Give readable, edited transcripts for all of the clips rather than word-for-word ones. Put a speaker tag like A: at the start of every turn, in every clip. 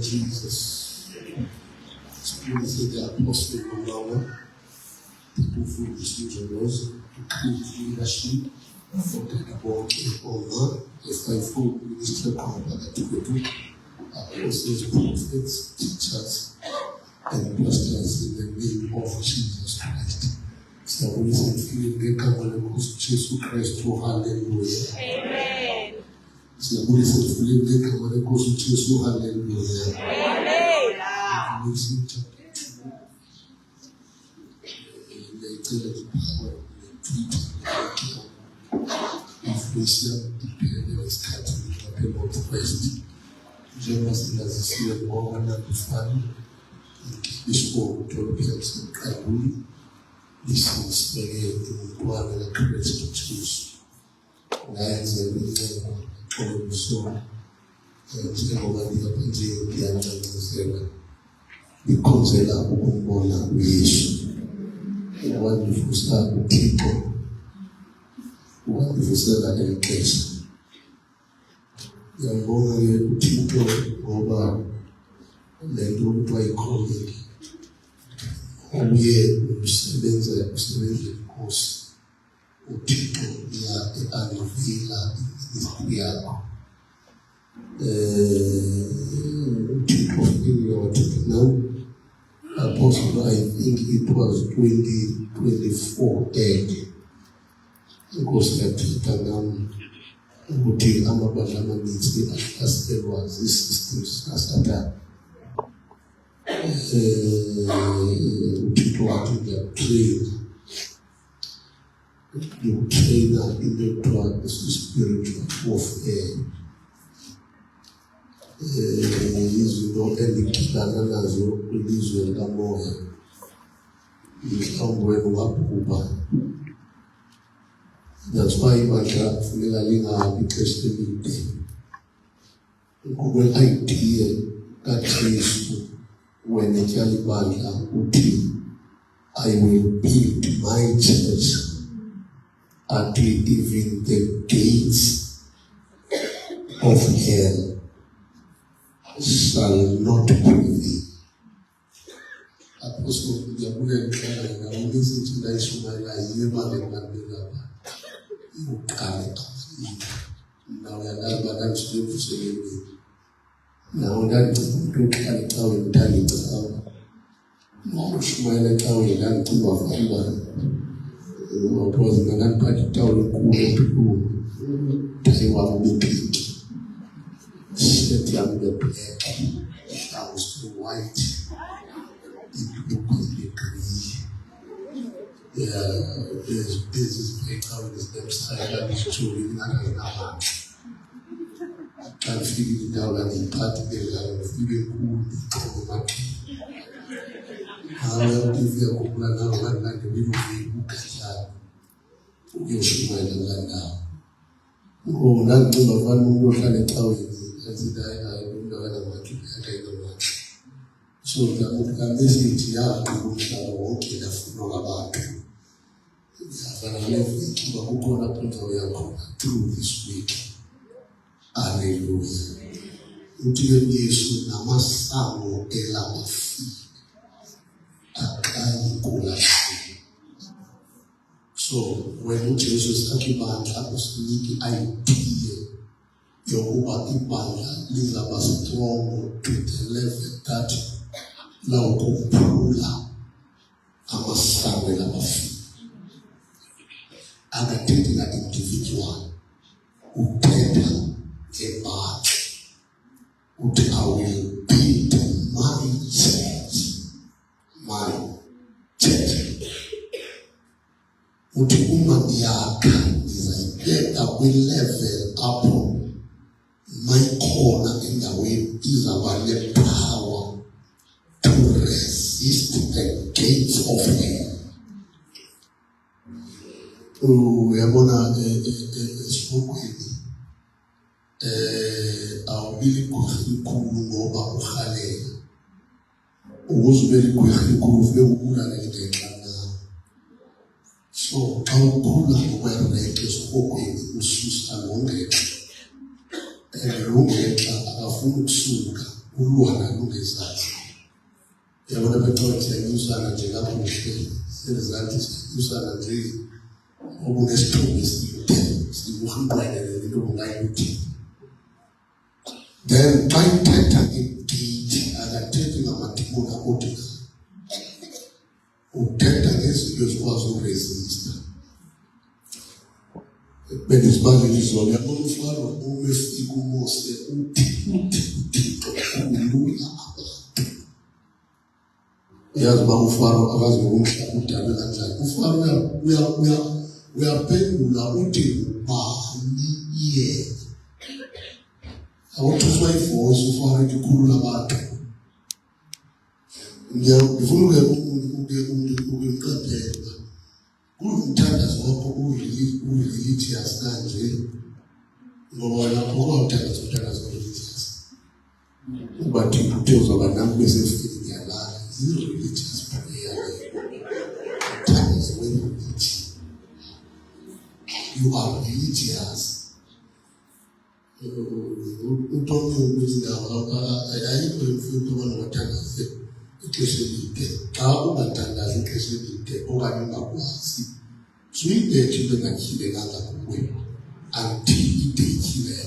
A: Jesus. Spirit of the apostle of power, people who receive the rose, to create leadership, for the work over, the fivefold ministry power that we do, apostles, prophets, teachers, and pastors in the name of Jesus Christ. So we say, "Feel come on, Jesus Christ, hallelujah." Amen. So we say, "Feel come on, Jesus, hallelujah." Amen. Revelation chapter 2. They tell us the power of the inflation depending on starting with the payment of Christ. Jonas Lazisia Morana Bufani, Bishop Tobias and Kabuli. This is very one of the courage to choose. Guys, everything told me so. And nobody up in the other because they are born and raised. Wonderful start with people. Wonderful start at education. Young woman, people over the group by colleague. Oye, usebenza course. People ya anavila yako. People now. Apostle, I think it was 2024 end. Because that Uti Amabajama needs the as there was this system as that people are in their train. You train in the spiritual warfare. Hizi ndo elikidana nazo kulizwe moya mtambo wenu wakuba. That's why Masha Funelalina application day. Google idea that is when a Jalibanda Uti, I will build my church until even the gates of hell shall not prevail. Apostle Jabule Nkana na ulizi tunaishi maana yema na mandela. Ukale na wala na msio kusema. Na onda tukale kawe ndani kwa. Na shumaile kawe ndani kwa famba. Wapozi na pati tawe kule tu. Tasewa mbiki. Set young the black, I was too white. It looked like green. There's business breakdown in the side that is true in Nana. And figuring it out and in part they are feeling cool in the market. However, if you are going to run like a little bit, you can you should mind the now. Oh, not to the one who can tell you. As I don't know what to do. So the message ya kurusha woke na funga watu. Sasa na leo ikiwa huko na mtoto yako through this week. Hallelujah. Ndiyo Yesu na masamu ela mafi. Akai kula. So when Jesus akibanda akusiki idea Yokuba ibanga lizaba strong to the level that now kupula amasawe la mafi. Anatenda individual utenda ebad uthi I will build my church. My church. Uthi uma ngiyakha ngizayibeka kwi-level apho mayikhona endaweni izaba ne-power to resist the gates of hell. Uyabona esibukweni awubili kukhulu ngoba uhalela ukuzibeli kukhulu ufike ukulala ngenxa. So xa ukhula ngokwereke esibukweni ususa longexa. Longexa akafuni ukusuka ulwana lungezazi. Yabona bethola usana nje kakuhle sezanti usana nje obunesithunzi sibuhambele into ngayithi. Then xa ithetha ngegithi akathethi ngamadimoni akodwa. Uthetha ngezinto ezikwazi ukuresista. Benizibale izolo yabona uFaro umefika uMose uthi kulula abantu. Yazi ba uFaro akazi ngokumhla udaba kanjani. uFaro uyaphendula uthi bani yena. Awuthuswa ivoice uFaro ikhulula abantu. Ngifuna ukuqaphela. Umthandazo wakho uri-religious kanje ngoba lapho kwawuthandazo religious ubathi uthe uzaba nami bese fika ngiyalala i-religious prayer uthandazo we-religion. You are religious. Uthome ukuthi ndawo ayikho imfundo abanabathandaze ixesha elide. Xa ungathandazi ixesha elide okanye ungakwazi suyibethe bengakhilekanga kuwe until idekile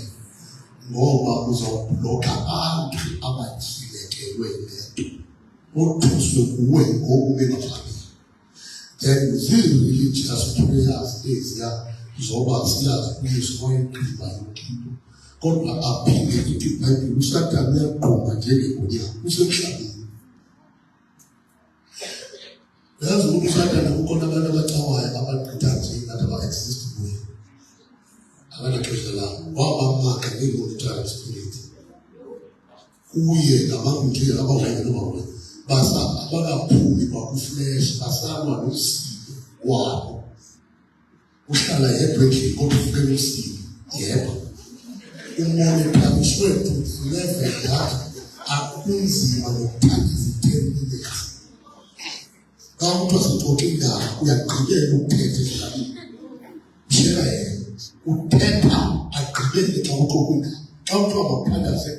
A: ngoba uzawubloka abantu abakhilekelwe lento othuswe kuwe ngokume ngaphambili. Then zii-religious prayers eziya zoba siyazi kuyiswa iqhiba yokhipo kodwa aphinde ithi iBhayibheli uSathane uyaqonda njengegunya usemhlabeni. Yazi ukuthi uSathane kukhona abantu abacawayo abaqitha nje nathi aba-exist kuye. Abanaxesha labo wabamaka nge-monitoring spirit. Uye nabantu abawayena nobawena abakaphumi kwakuflesh basalwa nosiko wabo. Uhlala yedwa endlini kodwa ufike nosiko yebo. Umonitharishwe to the level that akunzima nokuthanda izithembileyo. Xa umuntu wasixoxa indaba uyagqibela ukuthetha endabeni. Shela yena uthetha agqibele xa uxoxa indaba. Xa umuntu wabaphandaze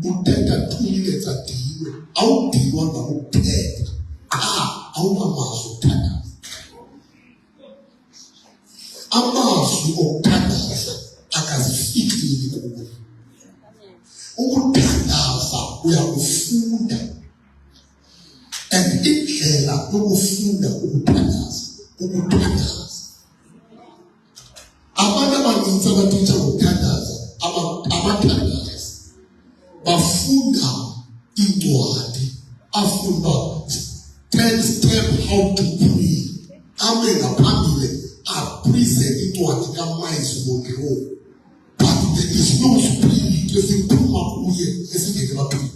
A: uthetha 2 minutes adinwe. Awudinwa ngokuthetha awunamazwi okuthandaza. Amazwi okuthandaza akazifikeli kuwe. Ukuthandaza uyakufunda. And indlela yokufunda ukuthandaza. Abantu abaninzi abathetha ngokuthandaza abathandaza bafunda incwadi afunda 10 steps how to pray. Ame ngaphambili apresent incwadi kaMayezi Monroe. But there is no spirit esiphuma kuye esingeke baphile.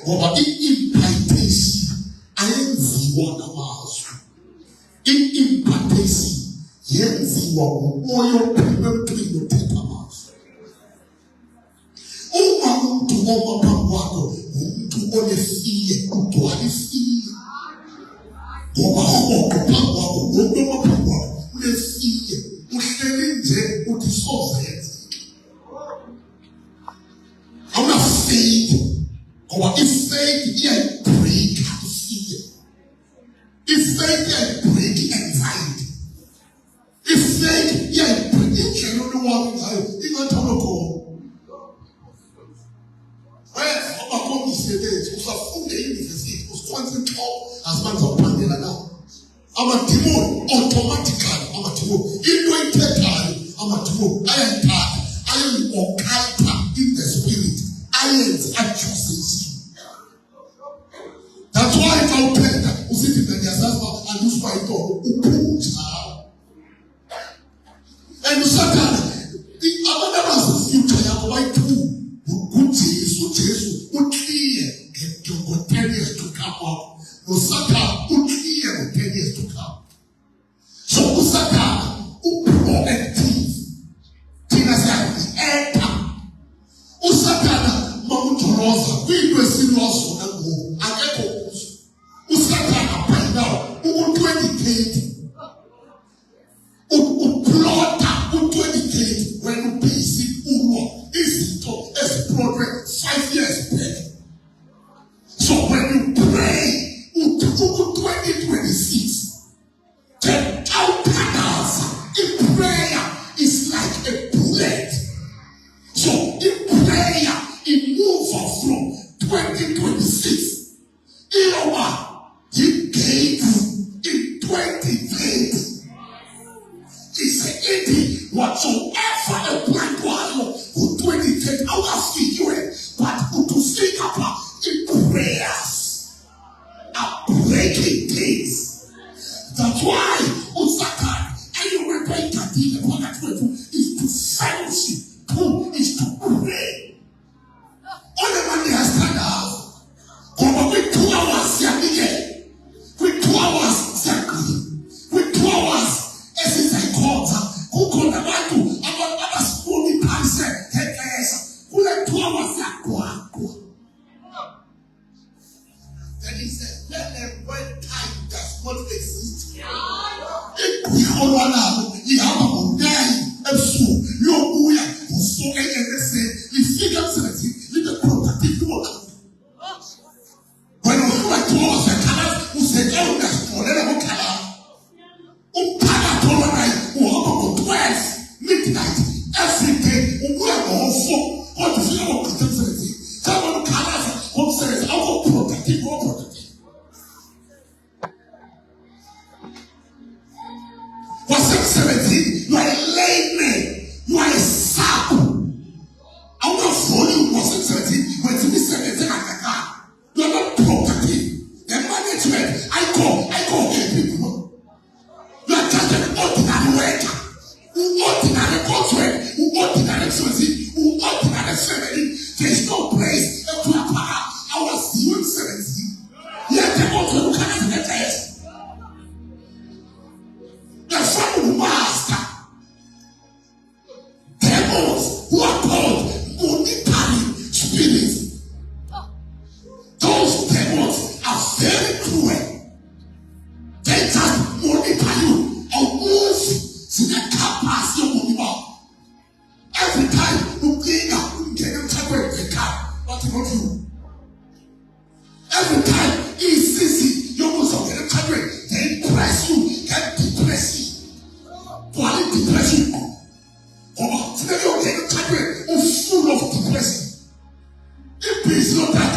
A: Ngoba i-impartation ayenziwa ngamazwi. I-impartation yenziwa ngumoya ophuma emntwini othetha amazwi. Uma umuntu oma phambi kwakho umuntu onefiye ugcwala ifiye. Ngoba umuntu phambi kwakho umuntu oma phambi kwakho unefiye. Uhleli nje uthi soze. Awuna faith. Ngoba i-faith iyayibreak fear. I-faith iyayibreak anxiety. I-faith iyayibreak indlela olwazi ngayo ingatholo khona. Ngoba umsebenzi usafunde e-university usitwanza inhloko azibanza uphangela nawo. Amadimoni automatically amadimoni into ayithethayo amadimoni ayayithatha ayoyi-occulta in the spirit ayenze That's why it's out there. You sit in the diaspora and use my door. And Satan, the other ones you can white too. Good Jesus, would clear and to go 10 years to come up. No Satan would clear 10 years to come. So Satan, who proactive, Tina said, enter. Usatana, Mount Rosa, we were serious on the I echoes. Usatana, by now, who will 20 who plot, who 20 when you basic, who is as progress 5 years back. So when you pray, who 2026, the outcomes in prayer is like a bullet. So in prayer, it moves from 2026. He gave in 2020. He said, "It whatsoever a blind one who 2010 out of you, but who to speak about in prayers are breaking things." That's why Usaka and you repent at the point is to fellowship. Who is to pray? Only when they are stand up. Come with 2 hours, with 2 hours, with 2 hours, as I called who called the Bible about other school cancer, who like 2 hours, then he said, let them when time does not exist. If we hold on now, you have a day and soon, you're so the figure 17, the protective work. When we were told the color who said, "Oh, that's for the color." Umpana told me, who about 12 midnight every day, who were all 4. What do you know about 17? Someone colors, who says, "I will protective work." What's 17? You are a layman. You are a sap. I want to follow you. Was 17? When you be 17 at the car, you are not productive. The management, I call people. You are just an ordinary worker. Who ordinary contract, who ordinary society, who ordinary family. There is no place to a power. I was doing 17. Yet the contract cannot get it. The family master. Devils who are called monetary spirits. Those devils are very cruel. They just monitor you and move to the capacity of money. Every time you clean up, you get them to the car. What about you? Every time he sees you must get them to they impress you, can depress you. Why depress you? Today you're getting full of depression. If it's not that,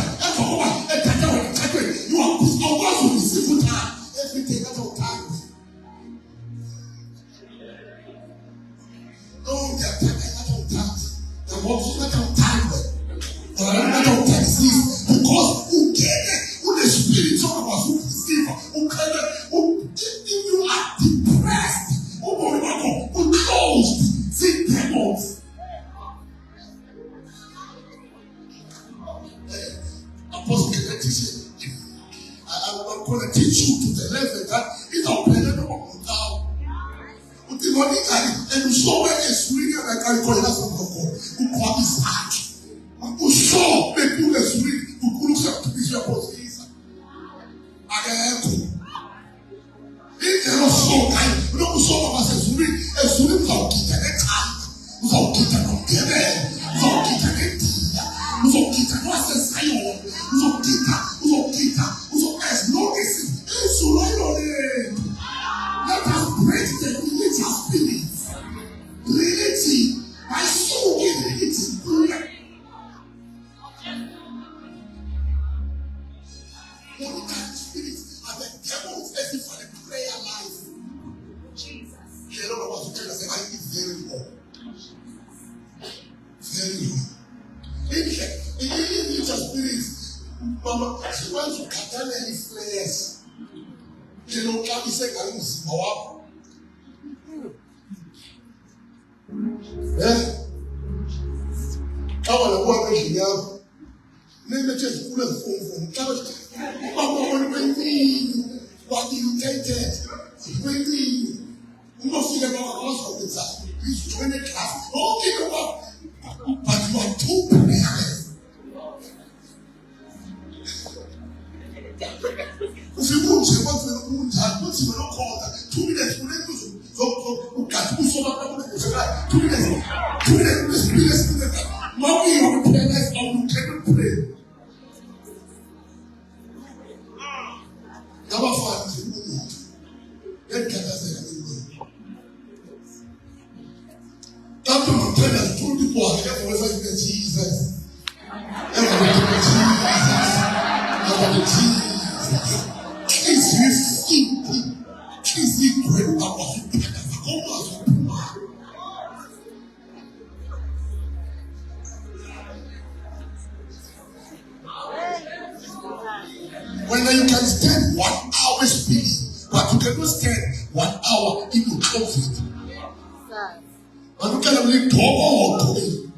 A: you are always with the simple time. Everything out of time. No, they're out of time. They're walking out of time. They're out of time. Because who get it? Who the spirit talk about who deceive? Who can who you are depressed? Who closed? See demons. Apostle can teach you. I'm going to teach you to the level that it's a planet of now. But the money and you saw where it's reading like I call it as a who call this heart. Who saw the people that's reading who could look up to this apostle. I can if you're not so kind, you don't so much as read as soon as I'll get an time. Without getting no given, without getting it, without getting no assessment, without as long as it's so right. Let us break the religious beliefs. Religion, my soul is religion. Monetary spirits are the devils as for the prayer life. Jesus. You don't know what to tell us. I is very low. Very low. In religious spirits, Mama, she went to Katana any flares. You know, can't be saying, I was more. Eh? How are the woman here? Maybe just put a phone from what you intended. Maybe you must see about a house of this. Please join the class. Okay, come on. But you are too prepared. If you won't say what you won't have, what you will not call that. 2 minutes, you will so got to so much. 2 minutes. 2 minutes. Mommy, you will pray like I will cannot pray. Number 5 is the mood. Then can I say that to my parents, 2 people are here for Jesus. Jesus. Is you is you great about when you can spend 1 hour speaking, but you cannot spend 1 hour in your closet. And you cannot really talk or talking.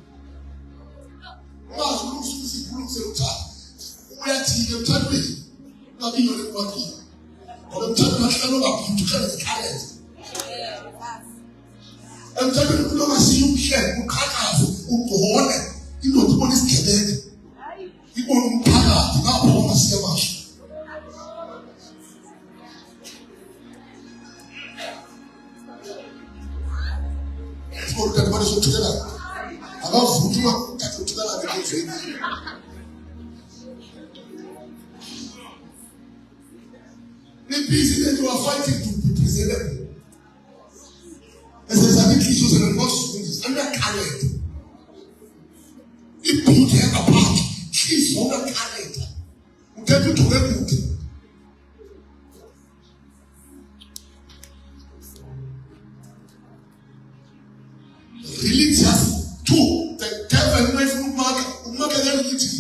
A: Mas não se pronuncia. We are teaching them not be your body. But I'm telling you, I don't know to carry the talent. I'm telling you, don't see you here. You can't have who go on. You know the one is dead. You won't power. You not want to see much. Let's go to the body together. About food, you are together again. The busy that you are fighting to be preserved. As a Sadiq issues and emotions under current. If you take apart, she's under current. We tell you to remove it. Religious too. The devil went from market religion.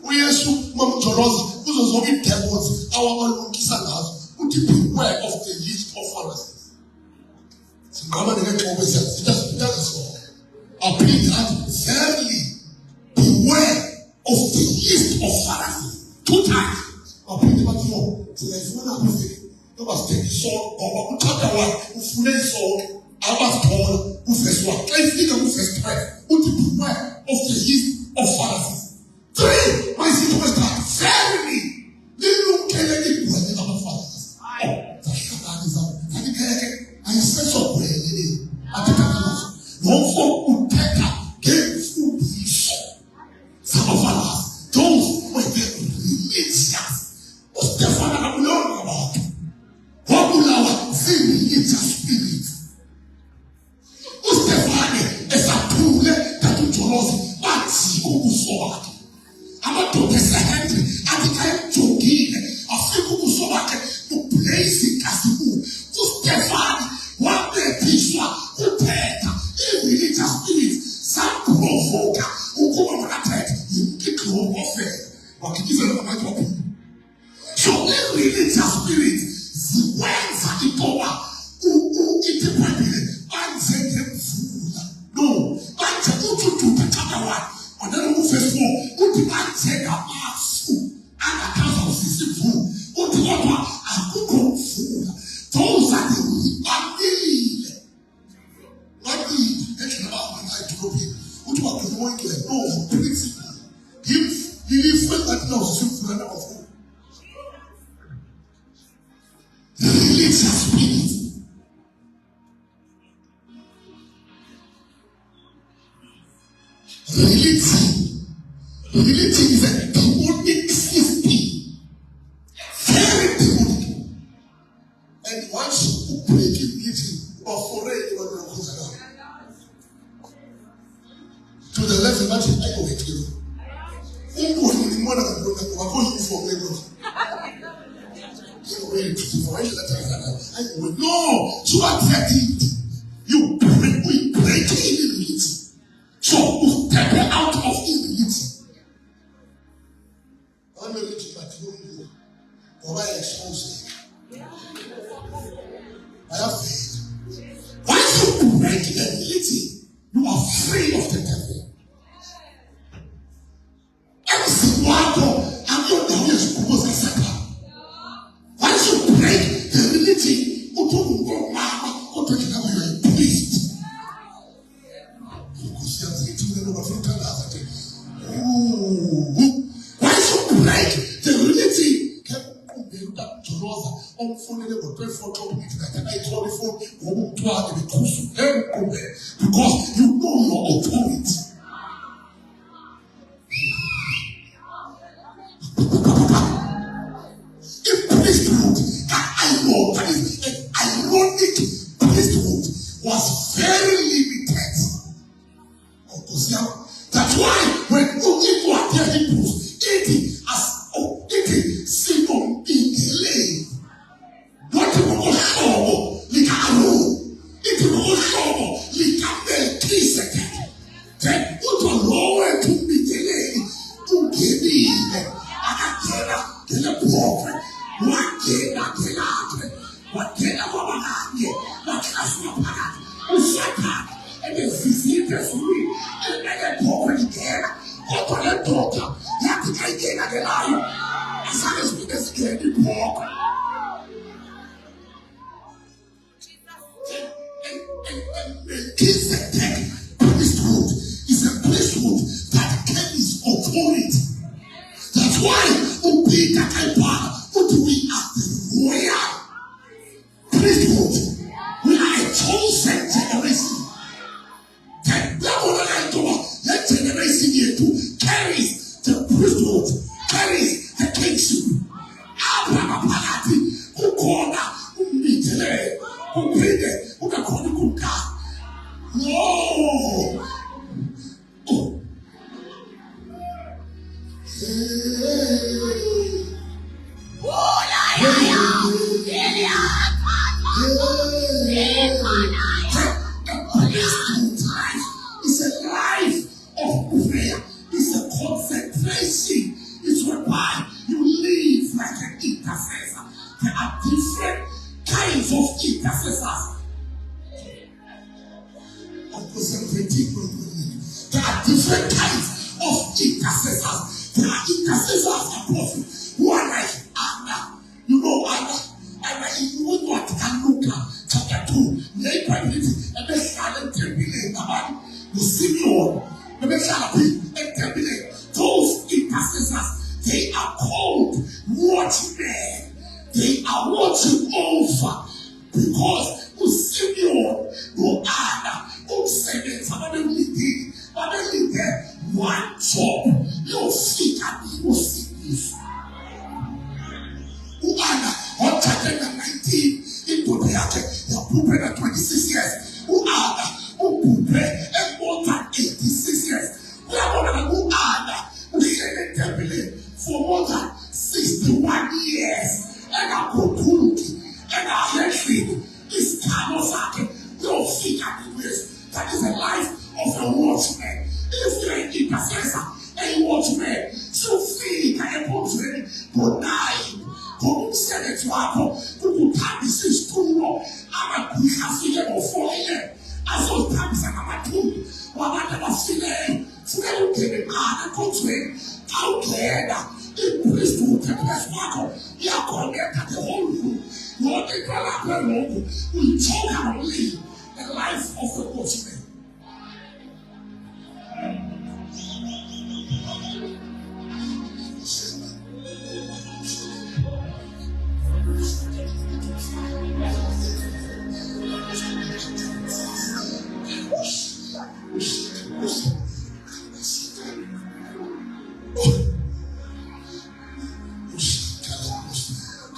A: We are so much Jorosa. Those are only devils. Our own Kisanas would beware of the yeast of Pharisees. So come on, again, always says, that is all. Appeal that verily beware of the yeast of Pharisees. 2 times. Appeal that more. So there's one appeal. That was taking sword or chapter 1, who fully sword, I was told who first one. I think who first time. Would beware of the yeast of Pharisees. 3, my situation was verily. Little Kennedy was in our fathers. I said so. I think no folk would take up games who be so. Some of us, those were the religious. What's the father I'm learning about? What will our religious spirit? What's the father? It's a tool that you told us. What's the sword? I'm not to the Henry. I think I am joking. A few people so much to place it as the move. To Stefan, one day, Pishwa, who paid in religious spirit, some provoker, who come on attack, you kick your warfare. But you give them a matter of people. So, in religious spirit, the words are the power who interpret it. And send them food. No, and to the chapter 1. And then who first of all, who did I take a mass and a council system food? Who did I want a cook food? Those are the family. Not me, that's about when I told you. Who do I want to know? Principle. He felt that no simple and of food. The religious spirit. Religion is a demonic system. Very demonic. And once you break it, religion, or for it, you are to the left, imagine I go with you. Who was in the morning and go going for Lagos? No, so I it. You break, we break in religion. So we step out of humility. pray for trouble. I call the phone. Because you know your authority. A priesthood that is an ironic priesthood was very limited. That's why when people are telling Hebrews, eating Simon in delay. What you will show, it will show, then what will lower to be delayed to give in. I the prophet. What can I tell you? What can I what can I and the visitors we and the prophet again. What will the daughter? You have to take it at the line. As I as we just get the prophet. Melchizedek priesthood is a priesthood that carries authority. That's why Peter can what we are the royal priesthood. We are a chosen generation. That generation here too carries the priesthood, carries the kingship. Abraham who called who meet who paid who can call the God. No. Oh. It's a life of prayer. It's a concentration. It's whereby you live like an intercessor. There are different kinds of intercessors. There are different kinds of intercessors. There are intercessors and prophets who are like Anna. You know Anna. Anna is what Luke chapter 2. And they started terminating the Simeon. Those intercessors, they are called watchmen. They are watching over because Simeon, Anna, somebody did one job. Your feet are you see this. Anna, on chapter 19, into the 26 years. Who prepare and more than 86 years. We are going to go Anna, we are in for more than 61 years. And I go to and I head feed is Kanosaki. Your feet are the ways. That is the life of a watchman. If you are an intercessor, a watchman, so feed a watchman, but die. Come say it to happen. Who can be seen to know? I'm a quick affiliate of 4 years. As old times and I'm a tool. While I never see them, still getting hard and country. How can it please to the best marker? You are connected to the whole room. You are the girl we talk about the life of the watchman.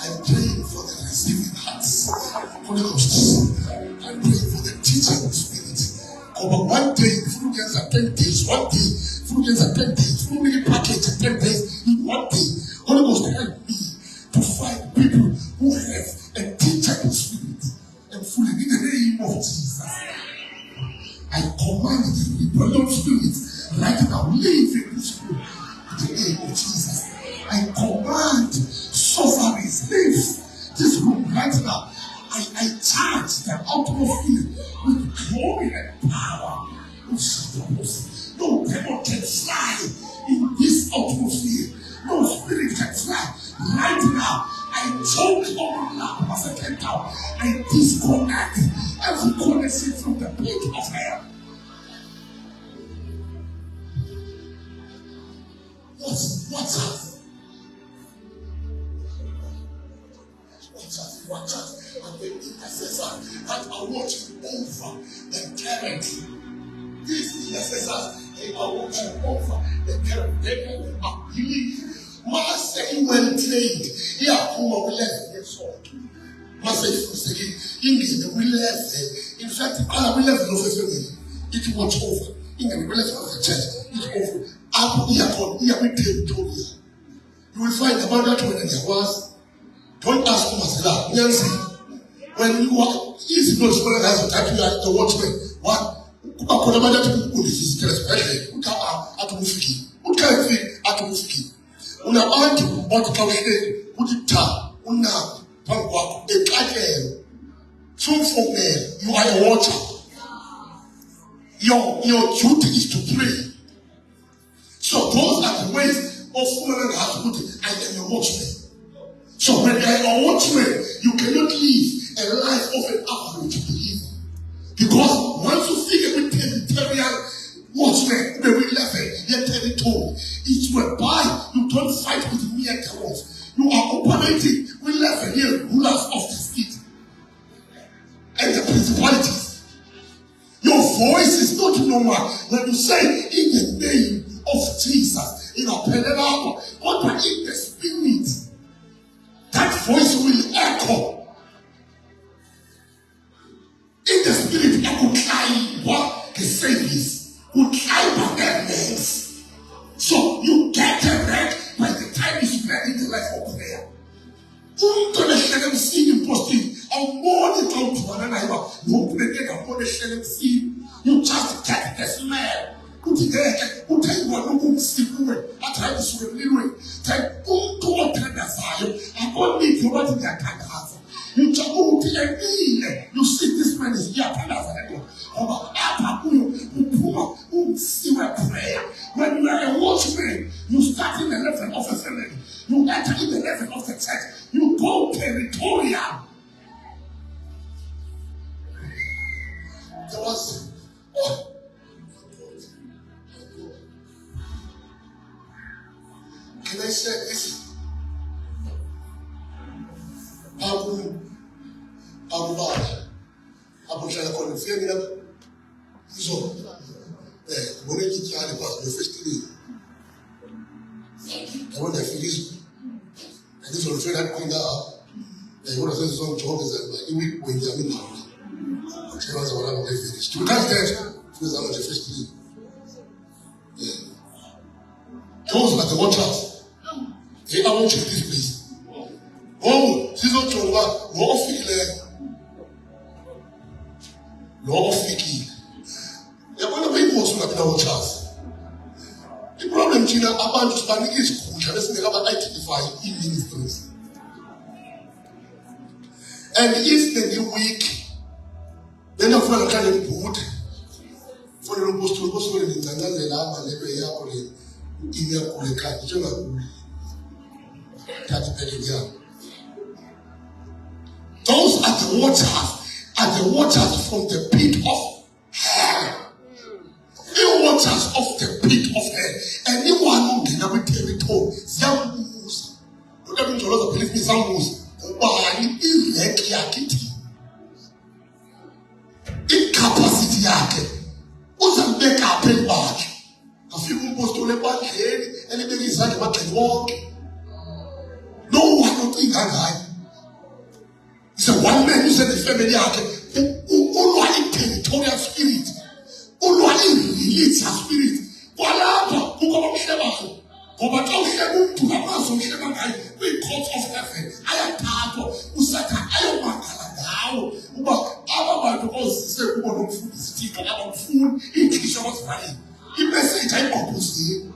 A: I'm praying for the receiving hearts. Holy Ghost. I'm praying for the teaching spirit. Over 1 day, Philippians are 10 days. 1 day, Philippians are 10 days. Philippians package are 10 days. In 1 day, Holy Ghost help me to find people who have a teachable spirit and fully in the name of Jesus. I command the rebellion spirit right now, leave in this room in the name of Jesus. I command sorceries, leave this room right now. I charge the atmosphere with glory and power. No devil can fly in this atmosphere. No spirit can fly right now. I choke on the as a centaur. I disconnect every connection from the pit of hell. Watch out. Watch out. are watching over the territory. These intercessors, they are watching over the territory. They are believing. Must say well trained. Here, who are 11 years old. Must say, English, we left. In fact, all we left of the family. It watch over. In the relation of the church, it's over. Up here, we territory. You will find about that when there was. Don't ask myself, Nancy. When you are easy, no scholar has attacked you at the watchman. What? About that, who is especially at Mufiki. Who can't think at Mufiki? Una aunt, what can we say? Put it down. Una, Pangwa, a cattle. So for me, you are a watcher. Your duty is to pray. So those are the ways of women have to put it. I am a watchman. So when you are a watchman, you cannot live a life of an average believer. Because once you figure with territorial watchmen, when we left your territory, it's whereby you don't fight with mere cowards. You are operating with left here rulers of the state and the principalities. Your voice is not normal when you say in the name of Jesus in a penelope, but in the spirit, that voice will echo. In the spirit, I could climb what the service would climb on their legs. So you get direct by the time you spend in the life of prayer. Don't let them see imposting. And more than come to one another. No play a more than see. You just get the smell. Put it there. Put it in one room. Sleep away. I try to swim anyway. Take all to what kind of fire. I won't need you what in that kind of house. You just go to the meal. You see this man is here. Who see my prayer. When you are a watchman, you start in the level of a family. You enter in the level of the church. You go territorial. There was, can I say this? Abu Bakr, Abu Shalakon, Fiamina, so, when I get to the first day, I want to finish, and this will feel that going up, and what I said is on top is that you will be in the she was what I'm finished. You can't get she was the first day. Those are the watchers. They are watching this place. Oh, she's not sure what. Law of Fiki. They're going to be most of the watchers. The problem, Gina, about Hispanic is culture. Let's make about identify in ministries. And if the new week, then I find a kind of good for the robust to go in the Nana and the Payapoli in your Kuleka, Jonah. That's very young. Those are the watchers from the pit of hell. The watchers of the pit of hell. Anyone who can have a territory, Zamus, don't have to know the belief in Zamus, why in Rekiakiti. Incapacity yake uzambeka apel bakhe afika umpostoli ebakheni elibeka izandla emagxeni wonke no one othinga ngayo. It's a one man who said the family yakhe ulwa i-territorial spirit ulwa i-religious spirit kwalapha kukho abamhlebakho ngoba xa uhleba umntu ngamazo uhleba ngayo kwi-court of heaven ayathathwa usathane ayomangala ngawo uba aba bantu ozise kubo nomfundisi thixo abamfuni iinhliziyo abazivalile imessage ayigqobhozile.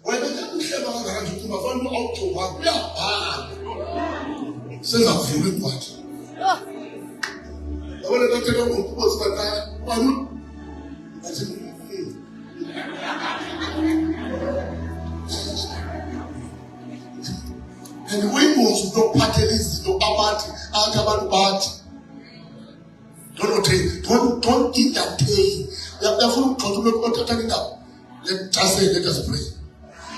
A: wena uhleba kangakanje ukuthi ungafana awujonga uyabhala senza kuvula incwadi yabona tathetha ngomkhosi bakaya ubani and we don't pattern izinto abathi athi abantu bathi don't entertain. Uyafuna ukugxotha umuntu othatha indaba. Let us pray.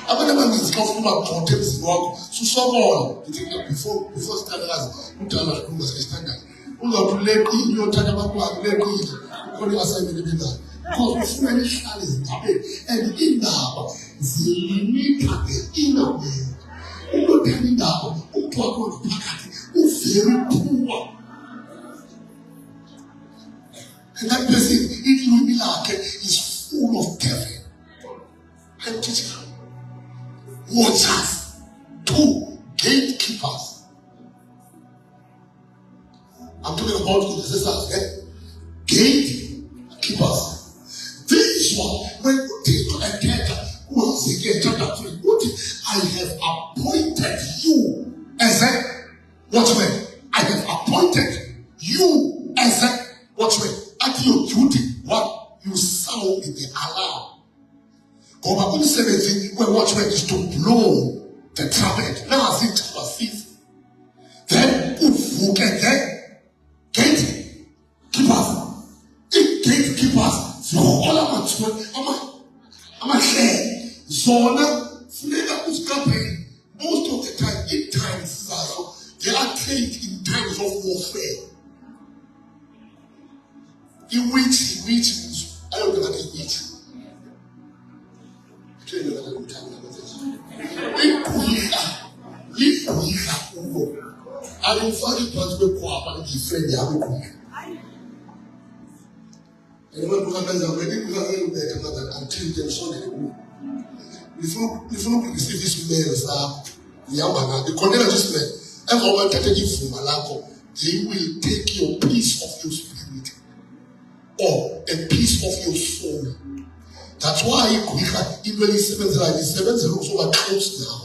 A: Abantu abaninzi xa ufuna ubagxotha emzini wakho susokola. Ndithi before sithandakazi udala unga sithandana. Uzawuthi uleqile uyothatha abantwana uleqile. Ukhona i-assignment ebenzayo. Because ufuna nihlale ezindabeni and iindaba zilimita nge-inner man. Umuntu othanda indaba umntu wakho ngaphakathi uveri poor. And that person, ilwimi lakhe is full of devil. I'm teaching you. Watchers, 2 gatekeepers. I'm talking about intercessors, gatekeepers. This one, when you take to a character, once again, chapter 3, I have appointed you as a watchman. I have appointed you as a watchman. At your duty, what? You sound in the alarm. Go back to 17, where watchman is to blow the trumpet. Now I see chapter 6. Then, get there. Gatekeepers. Gatekeepers. So all I'm a share. Zona, most of the time, in times, they are trained in times of warfare. In which, I don't know what it is. I don't find it possible to be friend. And when you come back, until them so before you receive this mail, the container just mail, and over from Malako, they will take your piece of your spirit or a piece of your soul. That's why even 7 also are close now.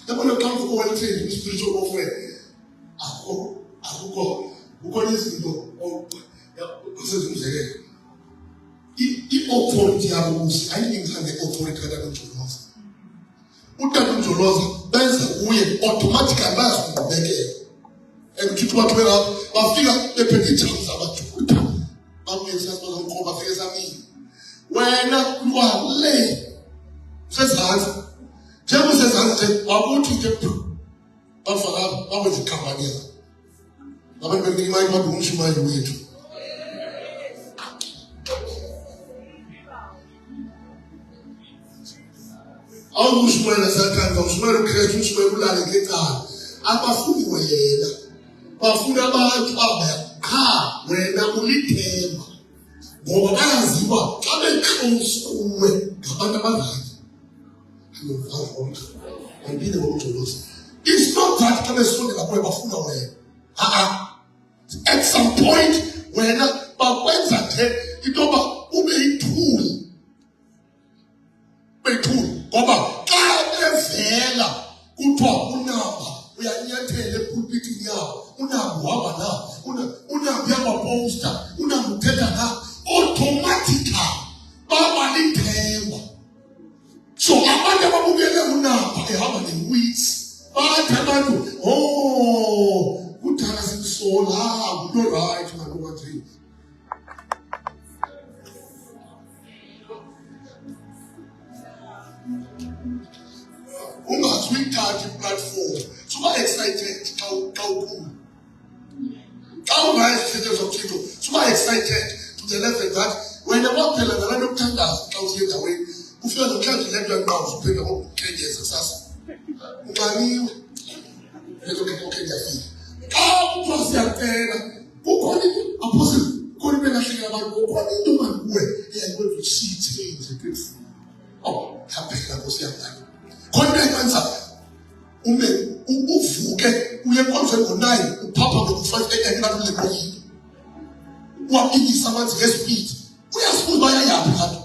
A: Then when you come to go and train in spiritual warfare, authority I think the authority that automatically and keep what we have, but figure the petty chance about you. When you are late, says hands, James says, I want to get through. But for that, I want to come again. I'm going to be my God, who should I wait? All who's wearing a certain, those wearing creatures who will get out. I'm a fool where Bafuna abantu wena ulithemba ngoba bayaziwa xa beclose kuwe ngabantu abangaki. It's not that xa besondela kuwe bafuna wena. At some point wena bakwenza nje into yoba ube yithuli. Ngoba xa bevela kuthiwa unaba uyanyathela epulpitini yabo. Unabo hamba na, unabo yamaposta, unabo uthetha na, automatically baba lithemba. So abantu ababukele unabo ehamba newits. Bathi abantu, kudala simsola, uno right man over 3. Ungatwithatha platform. So I'm excited. How so excited to the level that when I walk in the land of Tanda, away, who feel the church let them down to pay the whole cages and such. Umani, let's look at their feet. How was their pen? Who called it? Apostle, couldn't be nothing about who called it. No one where they are going to see change and good. Oh, happy that was your time. Contact answer. Uvuke uyekonze ngo9 upapa ngokufaka engathi lekoyi wapikisa amanzi ngespeed uyasibuza bayayaphi lapho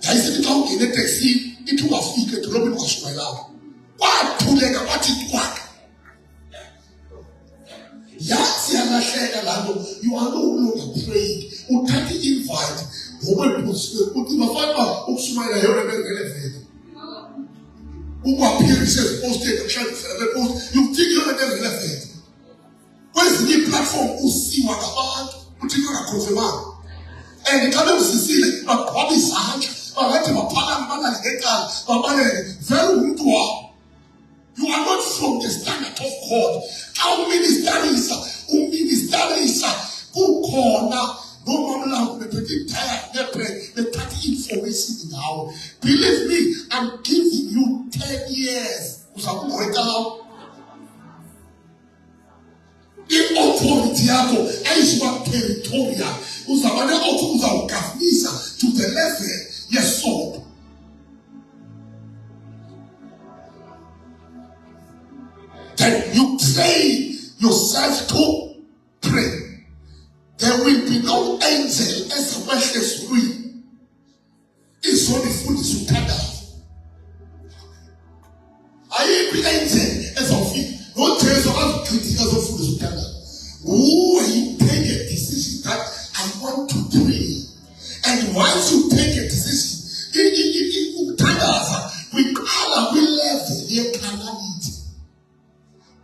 A: yayisithi xa ungene taxi ithi wafika edolobheni kwashwayelana kwathuleka kwathi kwaka yathi yalahleka lapho you are no longer praying uthatha invite ngoba uthi bafana ukushumayela yona bengelevele. Who appears as posted and trying to post, you think you're not going to. Where's the new platform? Who see what about? Put it on a confirm. And come to see my body side, or let him apart very good. You are not from the standard of God. Our minister is who call now. No man will be tired. They cut information in our. Believe me, I'm giving you 10 years. In authority, I want territorial. Uzamane auto uzawukafisa to the level. Yes, Lord. Then you train yourself to pray. There will be no angel as a worthless ruin. It's only foolish to gather. I be angel as of it. No trace of us critical of foolish to gather. Oh, you take a decision that I want to pray. And once you take a decision, we call we left the canality.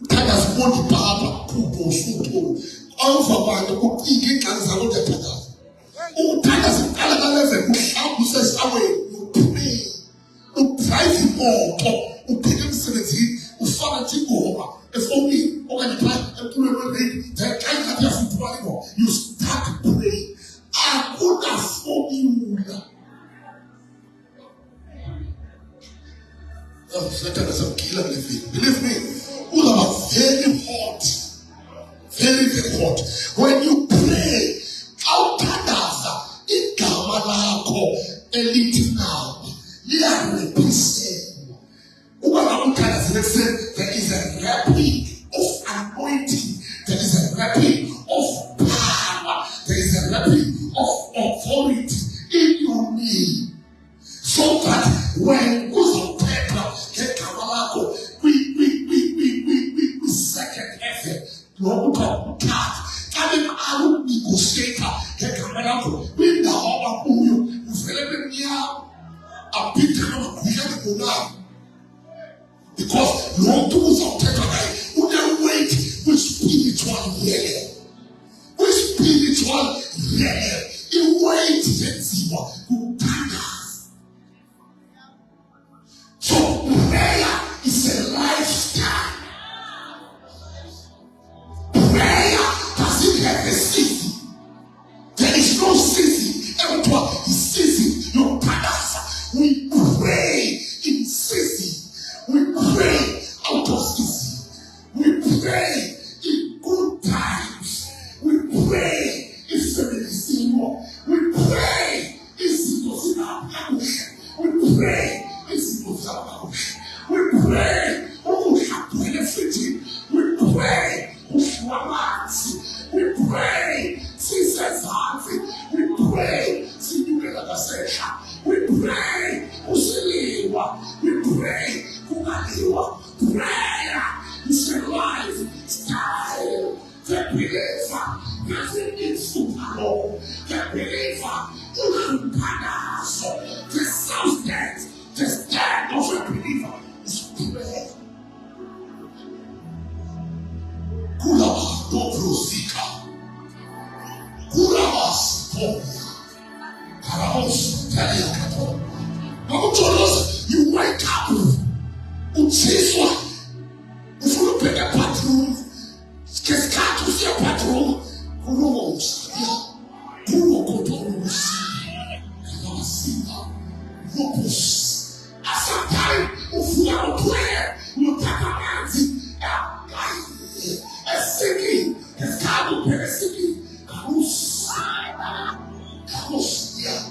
A: Tagas body papa, kubo, suto, all for one to eat cancer on the tagas. Oh, tagas and Alabama, who says away, you pray, who tries it all, who take him 70, who follow it over. If only over the time and to the that kind of your foot, you start to pray. I could afford you. Satan is a killer. Believe me. All about very hot. Very, very hot. When you pray, how others in Kamalako, elite now, they are represented. There is a rapid of anointing. There is a rapid of power. There is a rapid of authority in your name. So that when Uzo Petra get Kamalako, we second effort. No talk, coming out negotiator, get Kamalako, we the Haba Puyo, who celebrate here a big kind of creative now. Because no tools of Tetra, who then wait with spiritual level. With spiritual level. In wait, let's see what who can. So prayer is a lifestyle. Prayer doesn't have a season. There is no season. Everyone is season. No brothers. We pray in season. We pray out of season. We pray in good times. We pray in seminary. We pray in single. We pray. We pray who have benefited. We pray who flowers. We pray Jesus heart. We pray we pray who siliwa. We pray who aliwa. Prayer is a lifestyle. The believer doesn't need to the believer who can the substance. The stand of a believer is prayer. Kulaba Dobrosika. Kulabas Pobia. Karabos Taliakato. Now Jonas, you wake up. Uchiswa. If you pay a patrol, Keskato see a patrol. Kulobos. Kulokotos. Kalabasina. Lopus. Sometimes, if we are prayer, you talk about it. A singing, a cardinal, a singing. Kamus, yeah.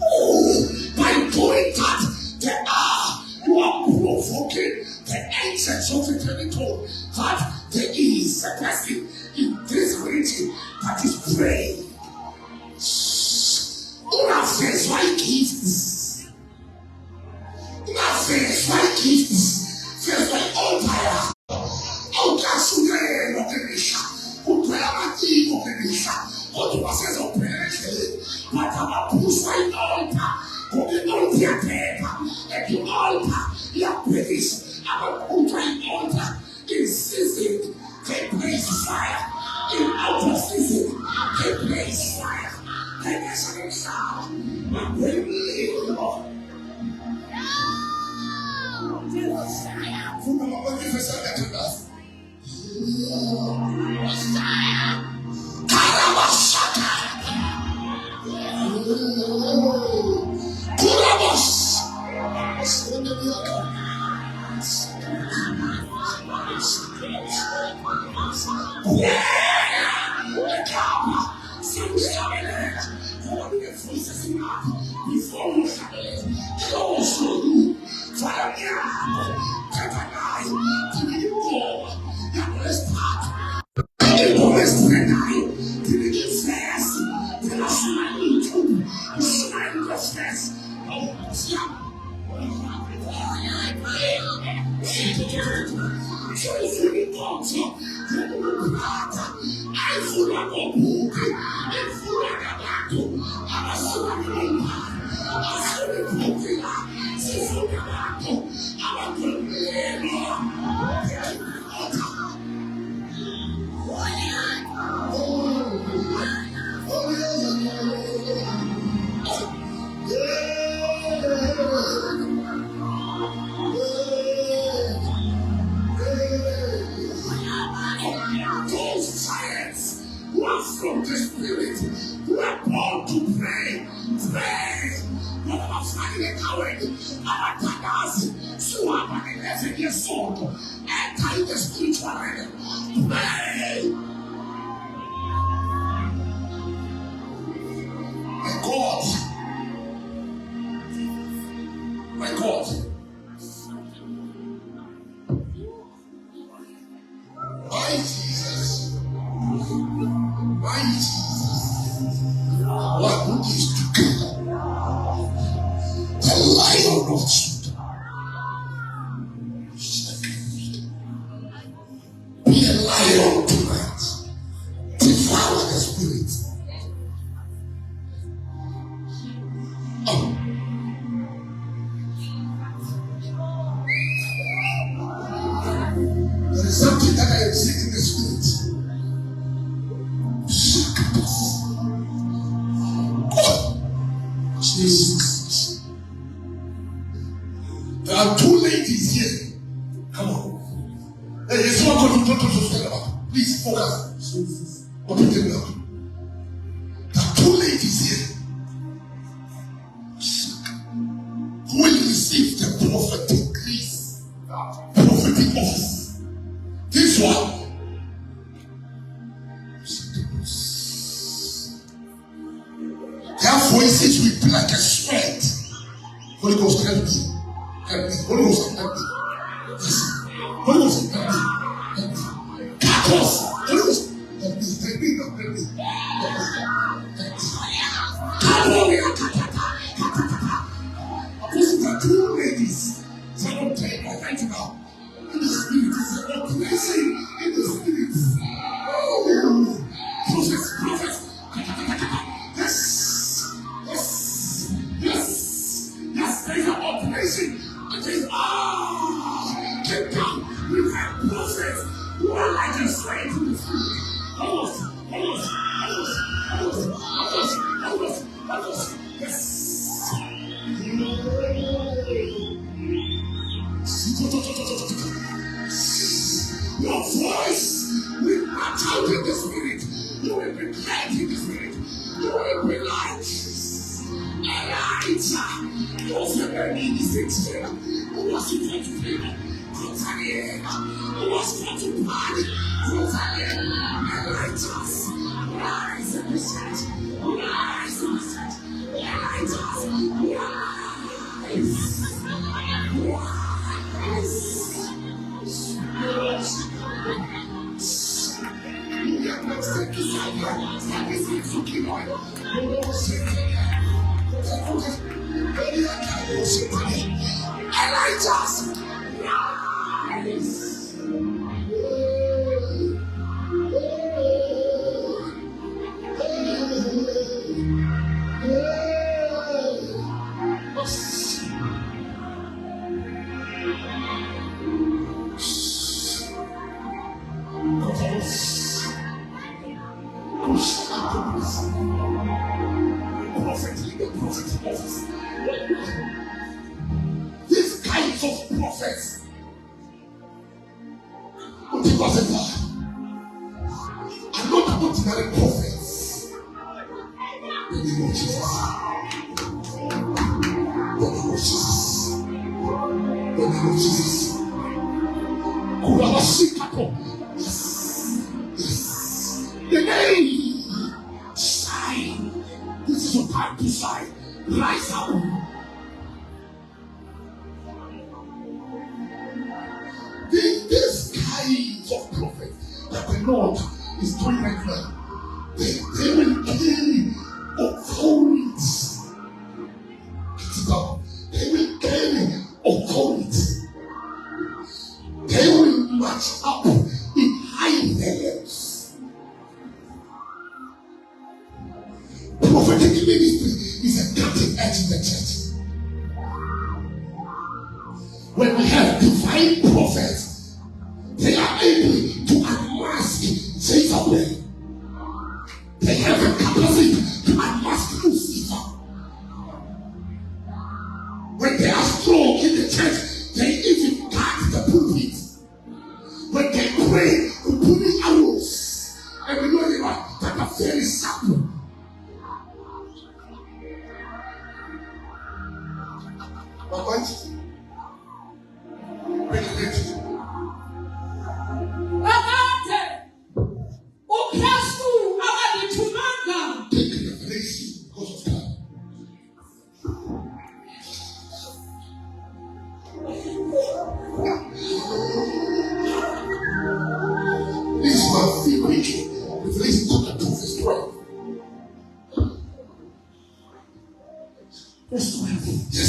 A: Oh, by doing that, you are provoking the ancients of the territory that there is a person in this region that is praying. Nothing's like gifts. Nothing's like gifts. Feels like all fire. All Casule of the nation. Who pray about the of the nation. What was of prayer? But I'm a push by altar. Who did not be a paper. At the altar. Your praise. I'm a push by altar. In season, they praise fire. In outer season, they This guy is of prophets. What it was that? I'm not ordinary prophets. In the name of Jesus. In the name of Jesus. In the name of Jesus. Yes. Yes. The name. Shine. This is your time to shine. Rise up. These kinds of prophets that the Lord is doing right now, they will carry authority. They will carry authority. They will match up in high levels. Prophetic ministry is a cutting edge in the church. When we have divine prophets, they are able to unmask Jezebel. They have a capacity to unmask Lucifer. When they are strong in the church, they even guard the pulpit. When they pray, we put in arrows. And we know that are very simple. But what? Bring it. Take revelation because of time. This is my favorite. Revelation chapter 2, verse 12. Verse 12. Yes.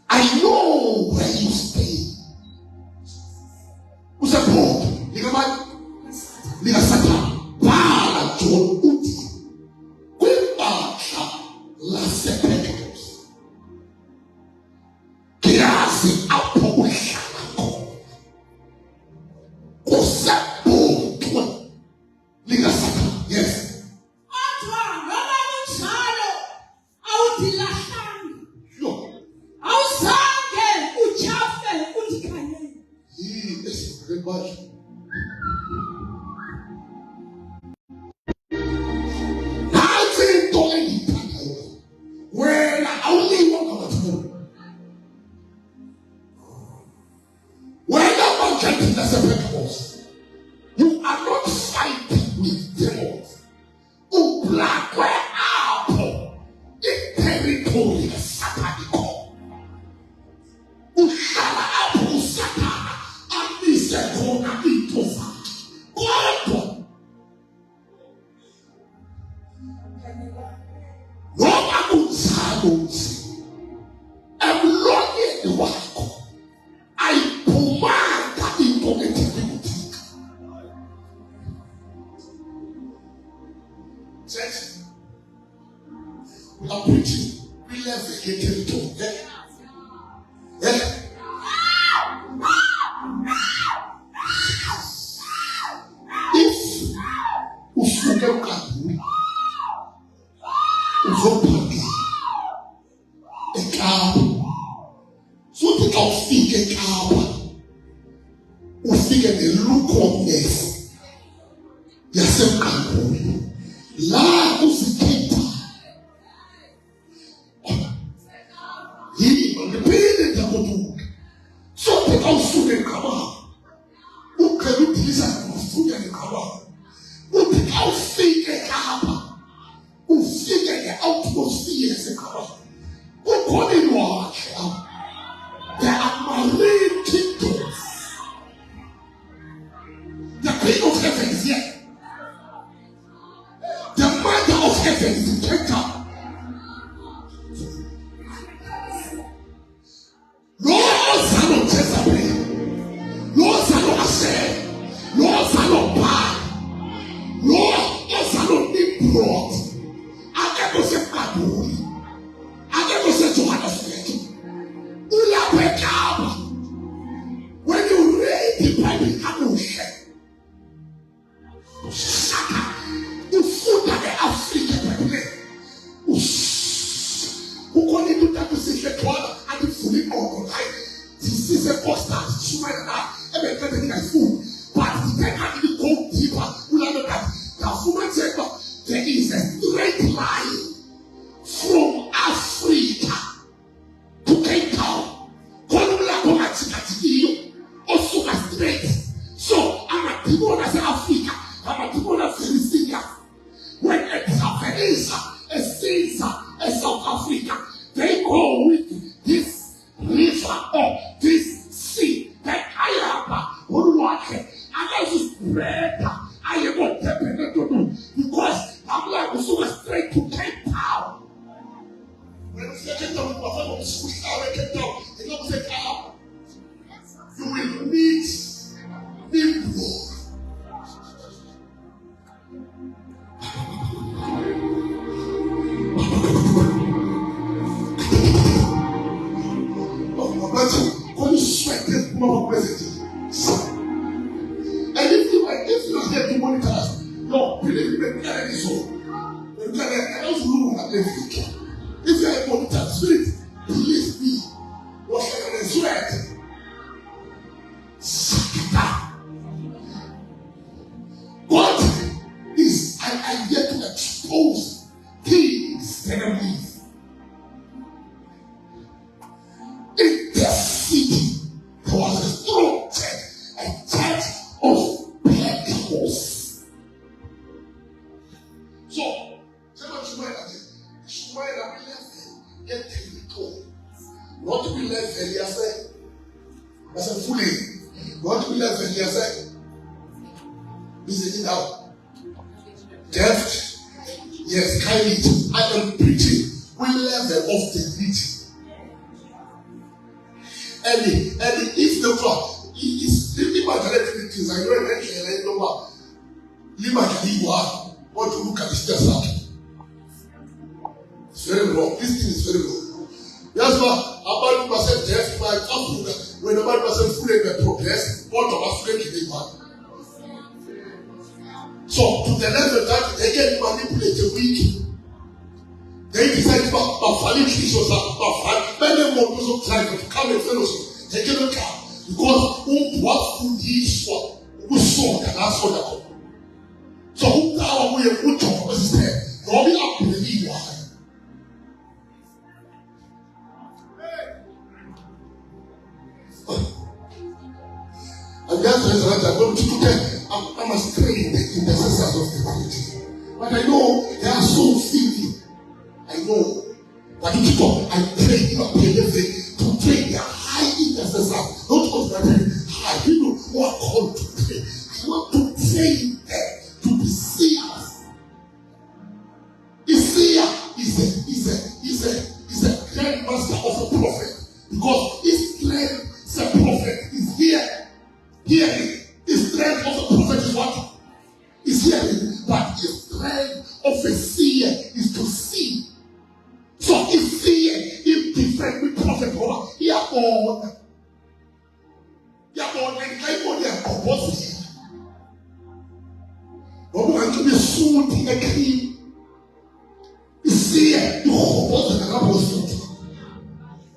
A: I know where you stay. Who's a board? Liga Sata. Bala John Uti. Quimba La Sepecos. Kiasi Apo Shanako. Osapo Twa. Liga Sata. Yes. You are not fighting with demons. Oh, black where apple in territory satanic. Ushala apple satana and this corner into God. No apple saddles. I'm longing the work. I command that into church, we are preaching. We left the territory. If you get a so take out speak a cow. We speak at the lukewarmness. Yourself can La Usiketa. He repeated the Kodu. So take out student come out. Queen of Heaven is here. The Mother of Heaven is in Cape Town. Lord, son of Jezebel, Lord, son of Asher, Lord, son of Baal, Lord, son of Nimrod. I get to say Kabul. I get to say Johannesburg. When you read the Bible, I will share. The food that the African people who call it to that position and the food on life. This is a constant human every kind of food. But the time I didn't go deeper, we know that the woman said there is a straight line from Africa to Cape Town. Also straight. So I'm a people that say Africa, I'm a people that say Syria. When it's a Venezuela, a Caesar, a South Africa, they go with this river or this sea that I have and I just spread. I am not dependent on you because I'm like so straight to Cape Town. When you say Cape Town, you will meet people. When you sweat this more president. And if you are here to monitor us, no, believe me, that is so. If you are a monitor spirit, believe me, whatever is sweat. God is I get to expose things enemies in this city. There was a strong church, a church of Pentecost. So, what do we left Elias? That's a fully. What do we left Elias? Is it out? Deft? Yes, carry it. I am preaching. We level off the preaching. And if the crowd is imaginative things, I know eventually I know what. What to look at is just that. It's very wrong. This thing is very wrong. That's why about myself deaf by Africa. When about myself fully progress, what of Africa can be one. So to the level that they can manipulate the weak, they decide about falling issues about many more people trying to come in fellowship. They cannot come because what food is for who saw and ask for that. So who now we have put on was there. You'll be up to the lead one. And that's the reason I'm going to do that. I must train the intercessors of the community. But I know they are so filthy. I know. But if you talk, I pray you are praying to train their high intercessors. Not ordinary high people who are called to pray. I want to train them to be seers. A seer is a grand master of a prophet. Because his strength as a prophet is here. Hearing. The strength of a prophet is what? Is hearing. But the strength of a seer is to see. So if seer is different with prophet, he are born. They are born when they are composed. But when to be soon in a cream, you see it, you compose the opposite.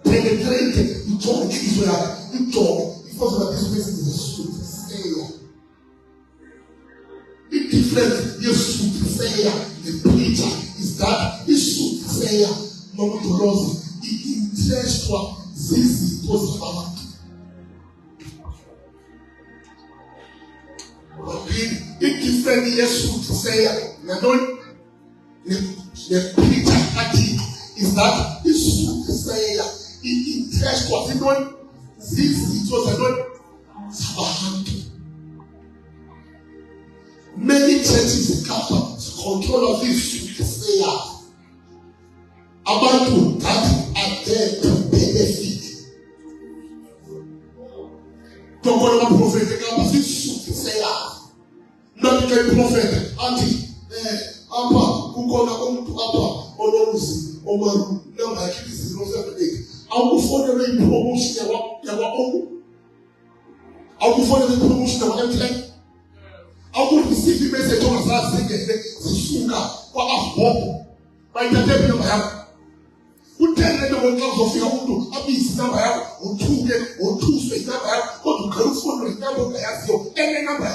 A: Penetrate, you talk Israel, you talk, because of this person is a suit, sailor. The difference, your suit, sailor, the preacher, is that this suit, sailor, not to lose, it interests to Zizi, was about. It different years to say the preacher party is that this should say it interests what he don't this it was a not churches control of this prayer. Abantu that are there to benefit. Don't call them a prophet. About this prayer. Not the prophet. Auntie, Apa, who call them Apa, Olorusi, Omaru, number 078. I will follow the promotion. I will follow the promotion. I will receive the message on us saying, Suga, what a bomb. By the devil of hell. Who tell them the world of your own, I mean, number or two get or two space number, or to go for the number of your any number.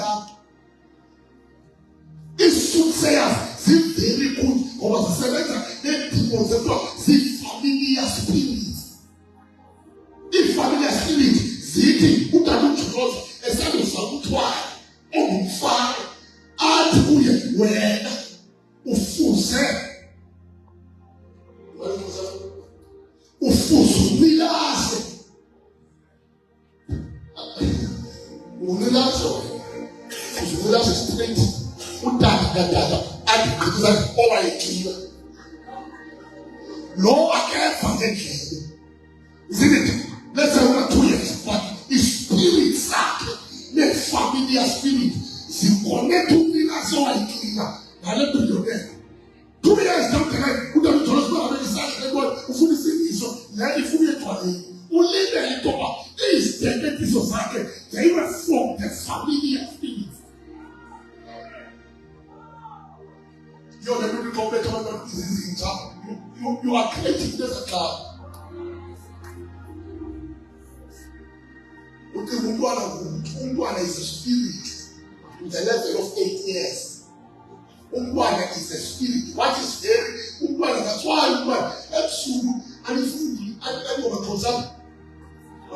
A: It's to say, it's very good. Or was a selector, then people the the familiar spirit. The familiar spirit, the who can do to us, a son of some twice. On fire, add when Ufu said, Ufu Milas Milas is straight, put that, and like all I do. No, I can't forget it. Isn't it? Let's say 2 years, but it's spirit sack. The familiar spirit. Si connect to me as so I clean up. I let you there. 2 years down the line, who don't trust me about the side, who is saying so, let it fully to me. Only the top is the next society. They were from the familiar spirit. You're the middle competitor in town. You are creating this car. Okay, Umbwana is a spirit with a level of 8 years. Umbwana is a spirit. What is there? Umbwana, that's why Umbwana helps you and if you and over concern. I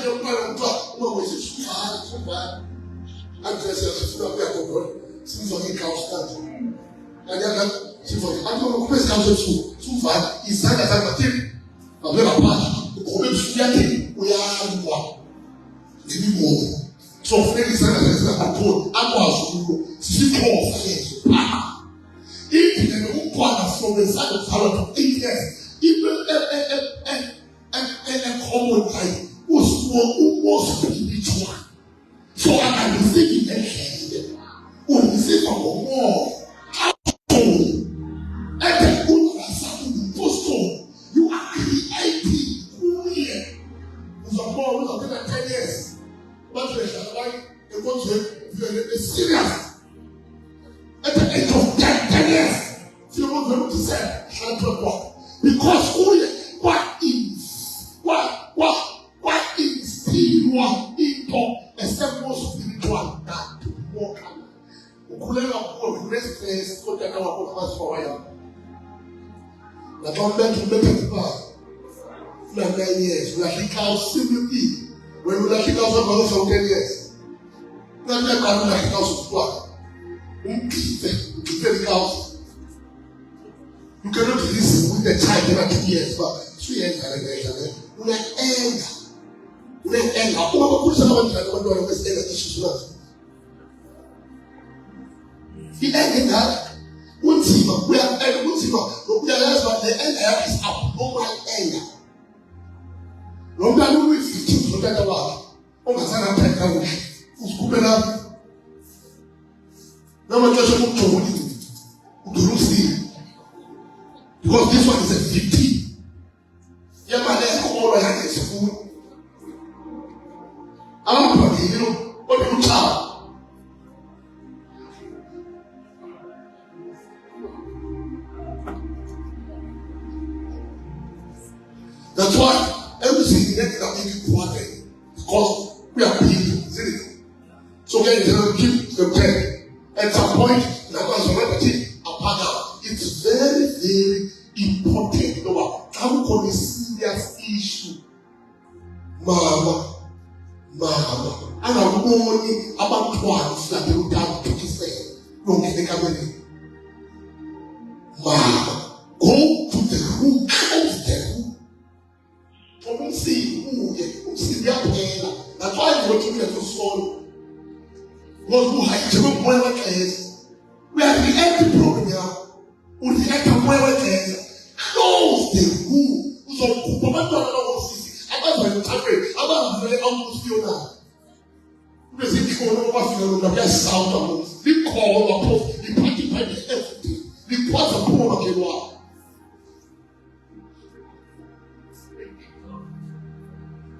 A: don't want to know what is so bad. I'm just not there for God. Since I think I'll stand. And then I don't know who is counsel too far. He's not as I material. I've never passed. The problem is we are one. Maybe more. So for any sign that I told, I was she called for if the one from the side of power of 8 years, even a common time was spiritual. So I can receive in a hand, or receive a more. And the good apostle, you are creating who here. Who's a boy who's been at 10 years. But they shall like a bunch of serious. At the age of 10 years, you want them to say, because what is spiritual into except more spiritual than to be more carnal. The government will make it bad. 9 years, we are kicked simply. When we are kicked out for 10 years, we are not kicked out for very house. You cannot listen with the child every 2 years, but 3 years and we are anger. We are anger. Who is someone that want to understand the issues now? The end that one team, we are anger, one team, but we realize that the anger is abnormal anger. Long time we 15 to better work. Oh, my son, I'm telling you, who's good enough? Now I'm just going to see. Because this one is a victim. Yeah, but let's come over and get food. I'm not you know, what do you child? That's why everything next that make you poor because we are people, isn't it? So we are keep the bread. At some point, it's very, very important. You know, how we call a serious issue. Mama. And I'm only about twice that you can't take his face. No, they come in. Mama, go to the room of them. Don't see who see their pain. That's why you want to get to swallow. was who had to go more we are the empty program here. With the empty more close the who so Papa about my country, about the almost feel that. Because if you know what you know, just sound of the call of the party by the everything, the quarter of the war.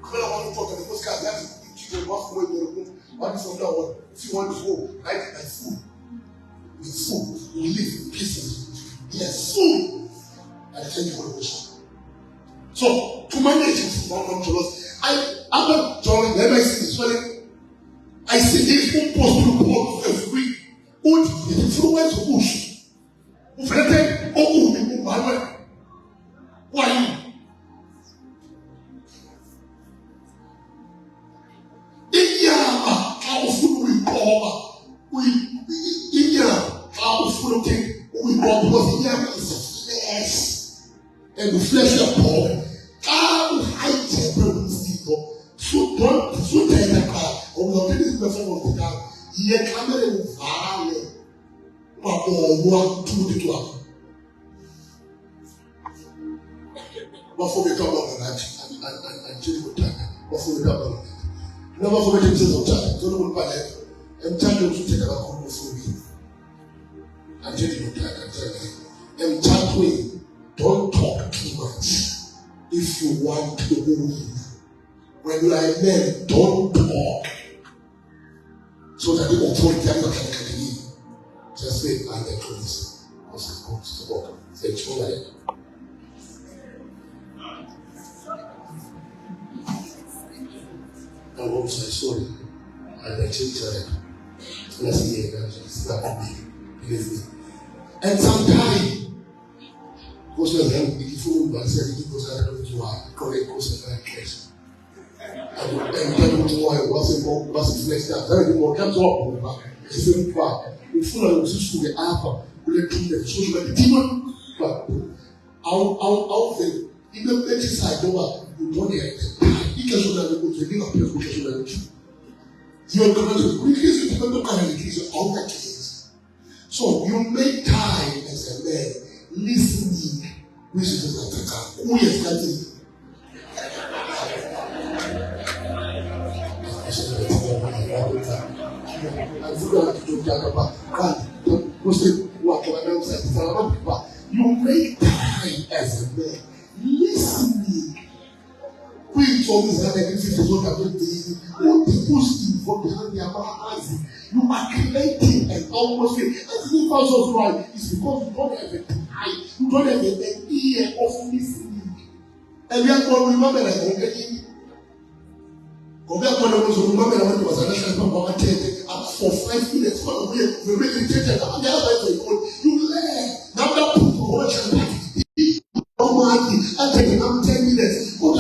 A: When I want to talk to the Oscar, that's you walk away with the room. One from that one, if you want to go, like food. With food, we live in peace. Yes, food. I tell you what it was. So, to manage it, one come to us. I'm John, let me see this one. I see this one post to report every week. Who is influence of bush? Who threatened? Oh, why are you? And the flesh of Paul, how high temper people, so don't so tell the car, or not this person of the car, ye camera in valley, or 1, 2 to 12. What for the top of the night and Jimmy would time, what for the top of it. Never forget him of time, don't know what and tell them to take a call for me. And Jimmy would time and tell them, and chat with. Don't talk too much if you want to move. When you are a man, don't talk. So that the authority can get in. Just say, I'm the police. Because it comes to work. Say, it's all right. I won't say sorry. I'm a teacher. Let's see it. And sometimes, because we have been fooled by saying because I don't know why, correct because of that case. And tell them why it wasn't flex that very more comes up. It's very far. In full of the alpha, we let them social the demon. But I'll say, in the latest side, you don't get it. Because you have to go to the new because you have to. You're going to quickly to the kind of case of all the cases. So you make time as a man listening. Which is like a car. Who is that? You make time as a man listening. We always have everything to look at what people see for behind their eyes. You are creating an atmosphere. That's the cause of why. It's because you don't have a time. You don't have an ear of listening. And we are going to remember that for 5 years